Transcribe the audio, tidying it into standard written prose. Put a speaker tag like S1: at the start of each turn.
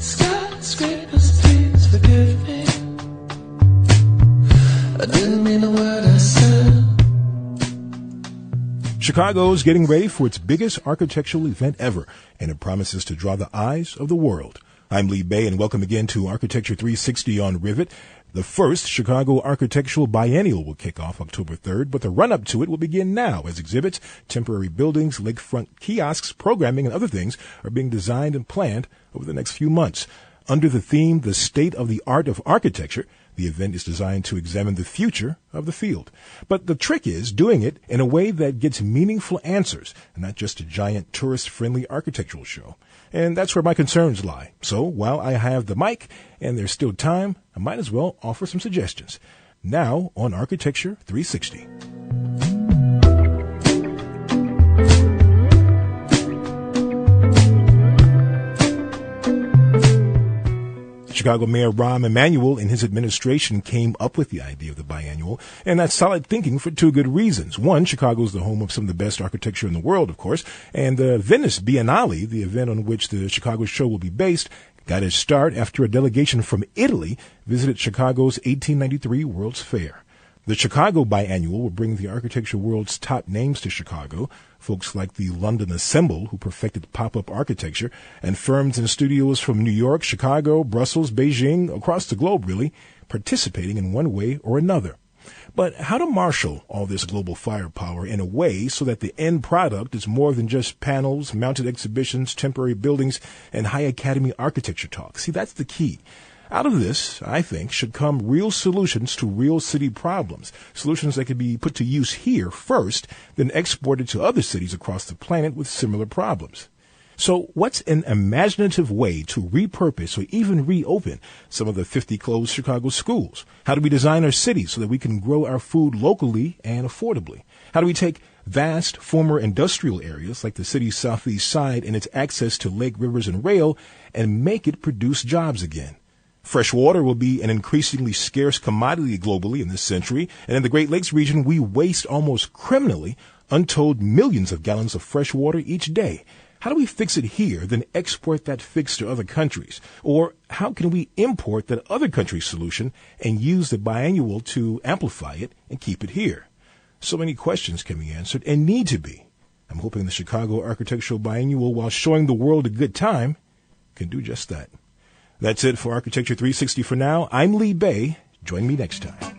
S1: Skyscrapers, please forgive me. I didn't mean a word I said.
S2: Chicago's getting ready for its biggest architectural event ever, and it promises to draw the eyes of the world. I'm Lee Bay, and welcome again to Architecture 360 on Rivet. The first Chicago Architectural Biennial will kick off October 3rd, but the run-up to it will begin now as exhibits, temporary buildings, lakefront kiosks, programming, and other things are being designed and planned over the next few months. Under the theme, The State of the Art of Architecture, the event is designed to examine the future of the field. But the trick is doing it in a way that gets meaningful answers, and not just a giant tourist-friendly architectural show. And that's where my concerns lie. So while I have the mic and there's still time, I might as well offer some suggestions. Now on Architecture 360. Chicago Mayor Rahm Emanuel and his administration came up with the idea of the biannual, and that's solid thinking for two good reasons. One, Chicago is the home of some of the best architecture in the world, of course, and the Venice Biennale, the event on which the Chicago show will be based, got its start after a delegation from Italy visited Chicago's 1893 World's Fair. The Chicago Biannual will bring the architecture world's top names to Chicago, folks like the London Assemble, who perfected pop-up architecture, and firms and studios from New York, Chicago, Brussels, Beijing, across the globe, really, participating in one way or another. But how to marshal all this global firepower in a way so that the end product is more than just panels, mounted exhibitions, temporary buildings, and high academy architecture talk? See, that's the key. Out of this, I think, should come real solutions to real city problems, solutions that could be put to use here first, then exported to other cities across the planet with similar problems. So what's an imaginative way to repurpose or even reopen some of the 50 closed Chicago schools? How do we design our cities so that we can grow our food locally and affordably? How do we take vast former industrial areas like the city's southeast side and its access to lake, rivers, and rail and make it produce jobs again? Fresh water will be an increasingly scarce commodity globally in this century, and in the Great Lakes region, we waste almost criminally untold millions of gallons of fresh water each day. How do we fix it here, then export that fix to other countries? Or how can we import that other country's solution and use the biannual to amplify it and keep it here? So many questions can be answered and need to be. I'm hoping the Chicago Architectural Biannual, while showing the world a good time, can do just that. That's it for Architecture 360 for now. I'm Lee Bay. Join me next time.